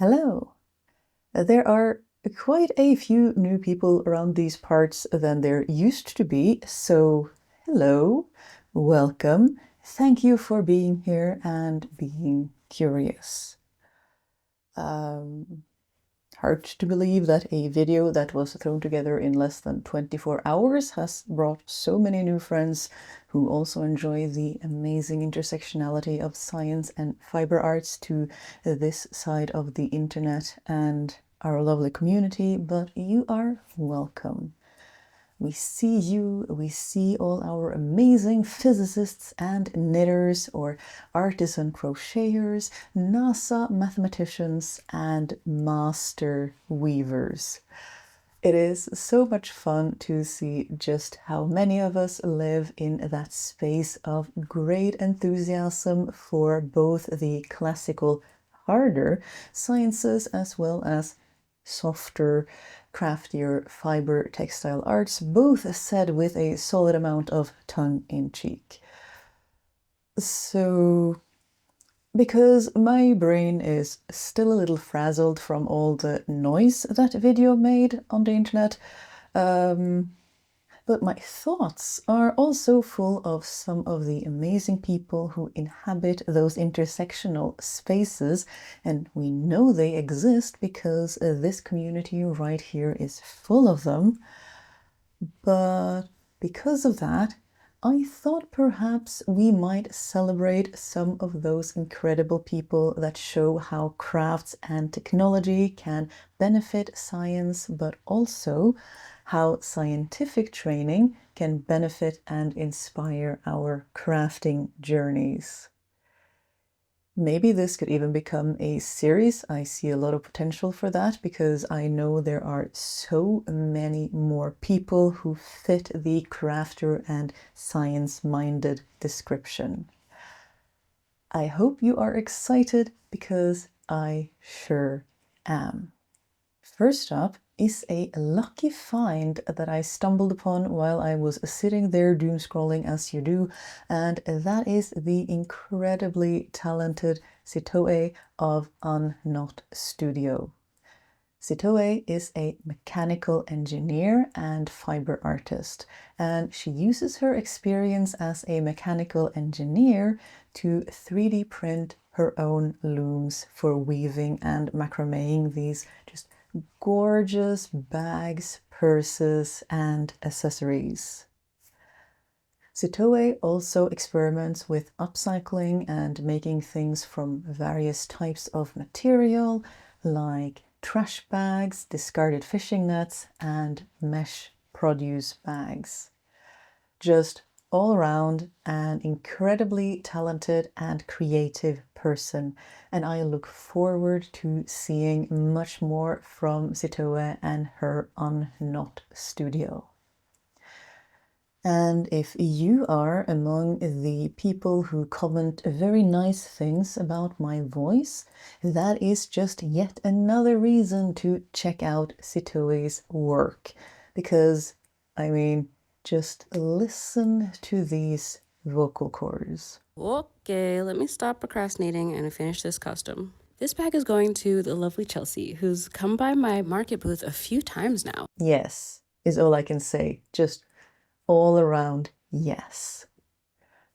Hello! There are quite a few new people around these parts than there used to be, so hello, welcome, thank you for being here and being curious. Hard to believe that a video that was thrown together in less than 24 hours has brought so many new friends who also enjoy the amazing intersectionality of science and fiber arts to this side of the internet and our lovely community, but you are welcome. We see you, we see all our amazing physicists and knitters or artisan crocheters, NASA mathematicians, and master weavers. It is so much fun to see just how many of us live in that space of great enthusiasm for both the classical, harder sciences as well as softer, craftier fiber textile arts, both said with a solid amount of tongue-in-cheek. So, because my brain is still a little frazzled from all the noise that video made on the internet, but my thoughts are also full of some of the amazing people who inhabit those intersectional spaces, and we know they exist because this community right here is full of them. But because of that, I thought perhaps we might celebrate some of those incredible people that show how crafts and technology can benefit science, but also how scientific training can benefit and inspire our crafting journeys. Maybe this could even become a series. I see a lot of potential for that because I know there are so many more people who fit the crafter and science-minded description. I hope you are excited because I sure am. First up is a lucky find that I stumbled upon while I was sitting there doom scrolling as you do, and that is the incredibly talented Sitoë of Unknot Studio. Sitoë is a mechanical engineer and fiber artist, and she uses her experience as a mechanical engineer to 3D print her own looms for weaving and macrameing these just gorgeous bags, purses, and accessories. Sitoë also experiments with upcycling and making things from various types of material, like trash bags, discarded fishing nets, and mesh produce bags. Just all around an incredibly talented and creative person, and I look forward to seeing much more from Sitoë and her Unknot studio. And if you are among the people who comment very nice things about my voice, that is just yet another reason to check out Sitoë's work, because, I mean, just listen to these vocal cords. Okay, let me stop procrastinating and finish this custom. This bag is going to the lovely Chelsea, who's come by my market booth a few times now. Yes, is all I can say. Just all around yes.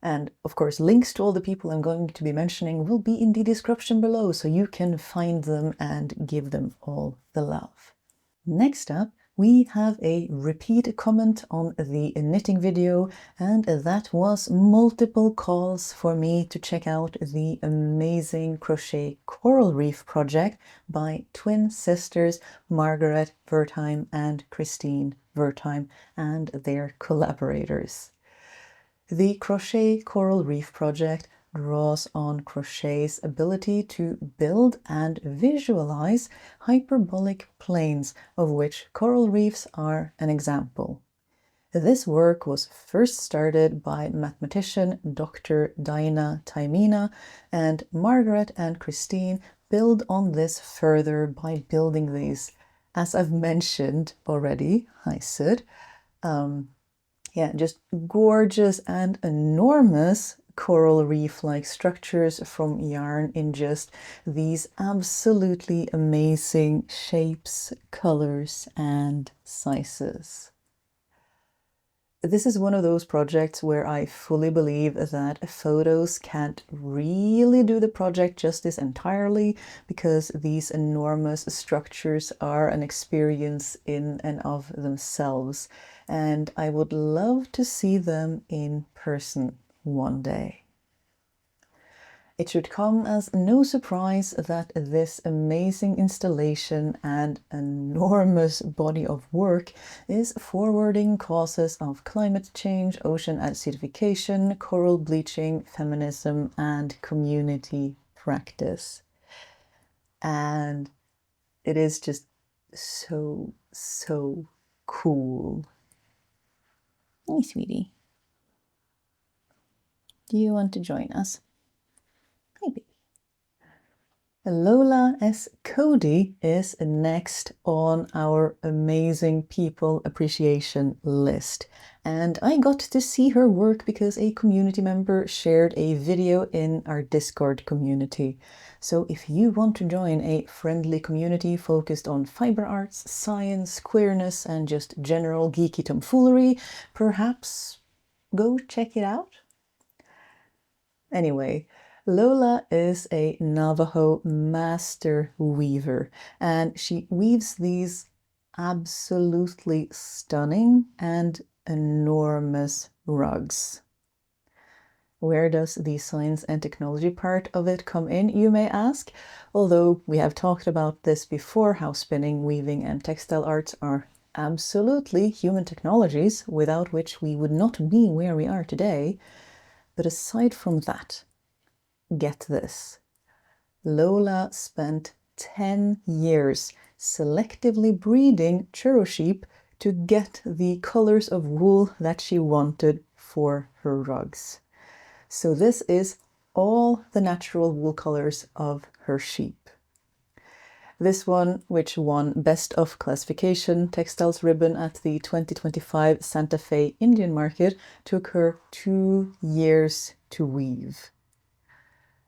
And of course, links to all the people I'm going to be mentioning will be in the description below, so you can find them and give them all the love. Next up, we have a repeat comment on the knitting video, and that was multiple calls for me to check out the amazing crochet coral reef project by twin sisters Margaret Wertheim and Kristine Wertheim and their collaborators. The Crochet Coral Reef project draws on Crochet's ability to build and visualize hyperbolic planes, of which coral reefs are an example. This work was first started by mathematician Dr. Daina Taimina, and Margaret and Kristine build on this further by building these, as I've mentioned already, I said, just gorgeous and enormous coral reef-like structures from yarn in just these absolutely amazing shapes, colors, and sizes. This is one of those projects where I fully believe that photos can't really do the project justice entirely, because these enormous structures are an experience in and of themselves, and I would love to see them in person one day. It should come as no surprise that this amazing installation and enormous body of work is forwarding causes of climate change, ocean acidification, coral bleaching, feminism, and community practice. And it is just so, so cool. Hey, sweetie. Do you want to join us? Hi, baby. Lola S. Cody is next on our amazing people appreciation list. And I got to see her work because a community member shared a video in our Discord community. So if you want to join a friendly community focused on fiber arts, science, queerness, and just general geeky tomfoolery, perhaps go check it out. Anyway, Lola is a Navajo master weaver, and she weaves these absolutely stunning and enormous rugs. Where does the science and technology part of it come in, you may ask? Although we have talked about this before, how spinning, weaving, and textile arts are absolutely human technologies, without which we would not be where we are today. But aside from that, get this. Lola spent 10 years selectively breeding churro sheep to get the colors of wool that she wanted for her rugs. So this is all the natural wool colors of her sheep. This one, which won Best of Classification Textiles ribbon at the 2025 Santa Fe Indian Market, took her 2 years to weave.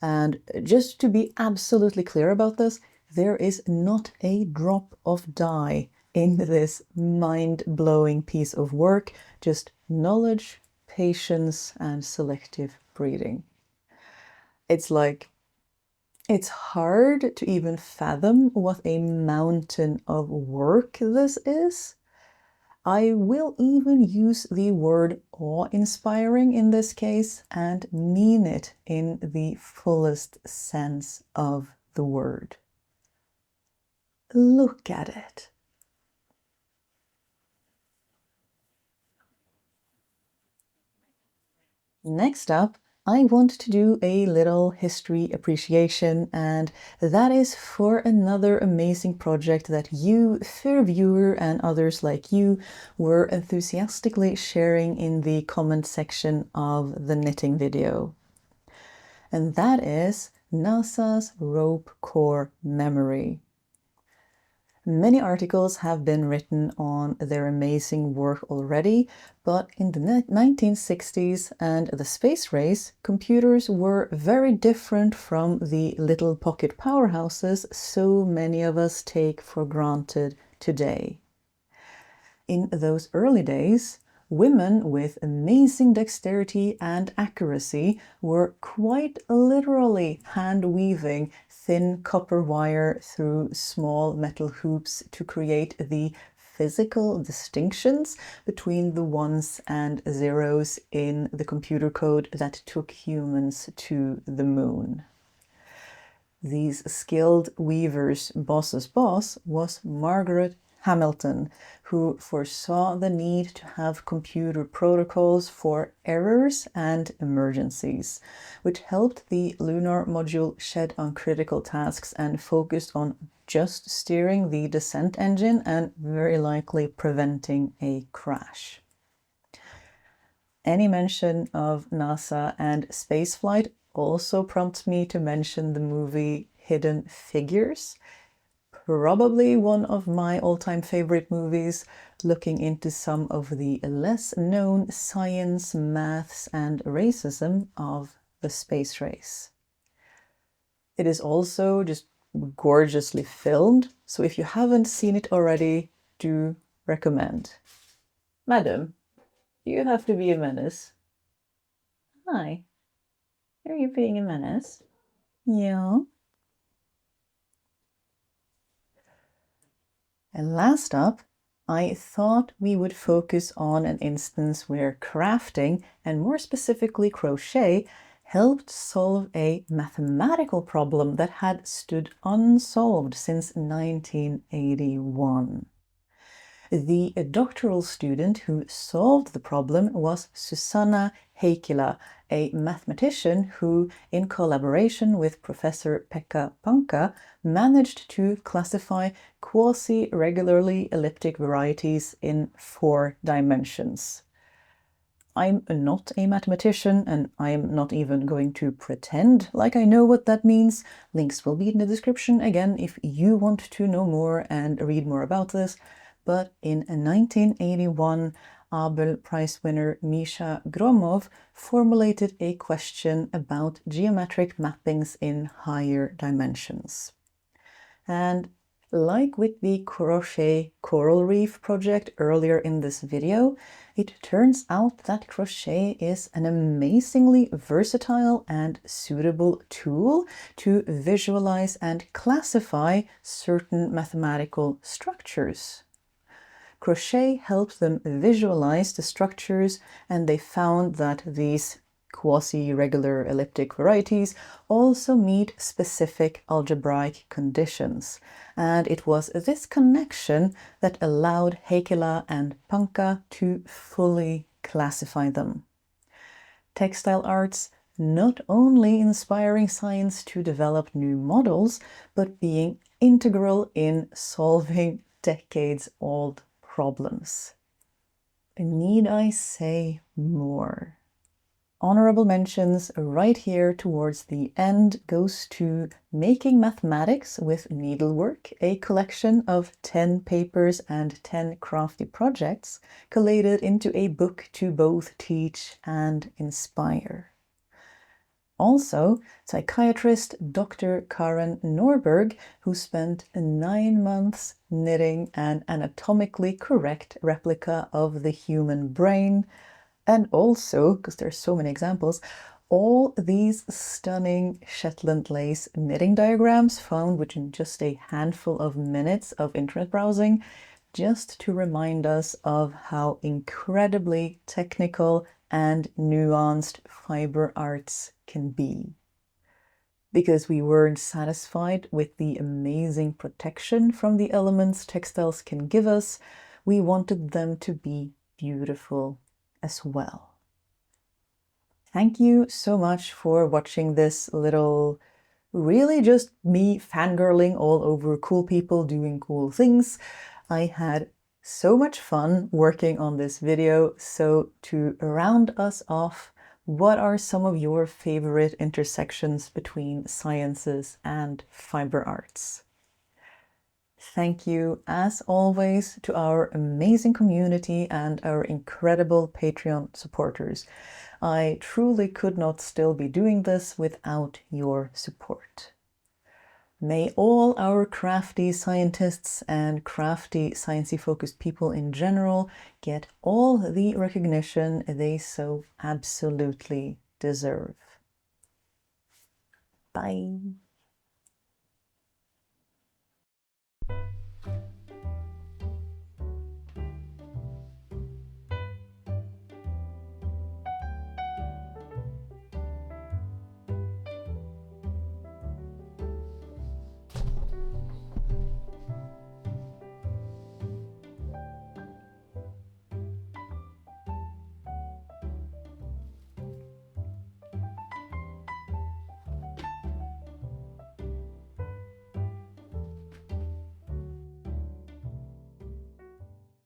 And just to be absolutely clear about this, there is not a drop of dye in this mind-blowing piece of work, just knowledge, patience, and selective breeding. It's hard to even fathom what a mountain of work this is. I will even use the word awe-inspiring in this case, and mean it in the fullest sense of the word. Look at it. Next up, I want to do a little history appreciation, and that is for another amazing project that you, fair viewer, and others like you were enthusiastically sharing in the comment section of the knitting video. And that is NASA's Rope Core Memory. Many articles have been written on their amazing work already, but in the 1960s and the space race, computers were very different from the little pocket powerhouses so many of us take for granted today. In those early days, women with amazing dexterity and accuracy were quite literally hand-weaving thin copper wire through small metal hoops to create the physical distinctions between the ones and zeros in the computer code that took humans to the moon. These skilled weavers' boss's boss was Margaret Hamilton, who foresaw the need to have computer protocols for errors and emergencies, which helped the lunar module shed on critical tasks and focused on just steering the descent engine and very likely preventing a crash. Any mention of NASA and spaceflight also prompts me to mention the movie Hidden Figures. probably one of my all-time favorite movies, looking into some of the less known science, maths, and racism of the space race. It is also just gorgeously filmed, so if you haven't seen it already, do recommend. Madam, do you have to be a menace? Hi. Are you being a menace? Yeah. And last up, I thought we would focus on an instance where crafting, and more specifically crochet, helped solve a mathematical problem that had stood unsolved since 1981. The doctoral student who solved the problem was Susanna Heikkilä, a mathematician who, in collaboration with Professor Pekka Panka, managed to classify quasi-regularly elliptic varieties in 4 dimensions. I'm not a mathematician, and I'm not even going to pretend like I know what that means. Links will be in the description again if you want to know more and read more about this. But in 1981, Abel Prize winner Misha Gromov formulated a question about geometric mappings in higher dimensions. And like with the Crochet Coral Reef project earlier in this video, it turns out that crochet is an amazingly versatile and suitable tool to visualize and classify certain mathematical structures. Crochet helped them visualize the structures, and they found that these quasi-regular elliptic varieties also meet specific algebraic conditions. And it was this connection that allowed Heikkilä and Panka to fully classify them. Textile arts not only inspiring science to develop new models, but being integral in solving decades-old problems. Need I say more? Honorable mentions right here towards the end goes to Making Mathematics with Needlework, a collection of 10 papers and 10 crafty projects collated into a book to both teach and inspire. Also, psychiatrist Dr. Karen Norberg, who spent 9 months knitting an anatomically correct replica of the human brain, and also, because there's so many examples, all these stunning Shetland lace knitting diagrams found within just a handful of minutes of internet browsing, just to remind us of how incredibly technical and nuanced fiber arts can be. Because we weren't satisfied with the amazing protection from the elements textiles can give us, we wanted them to be beautiful as well. Thank you so much for watching this little, really just me fangirling all over cool people doing cool things. I had so much fun working on this video, so to round us off, what are some of your favorite intersections between sciences and fiber arts? Thank you, as always, to our amazing community and our incredible Patreon supporters. I truly could not still be doing this without your support. May all our crafty scientists and crafty sciencey-focused people in general get all the recognition they so absolutely deserve. Bye.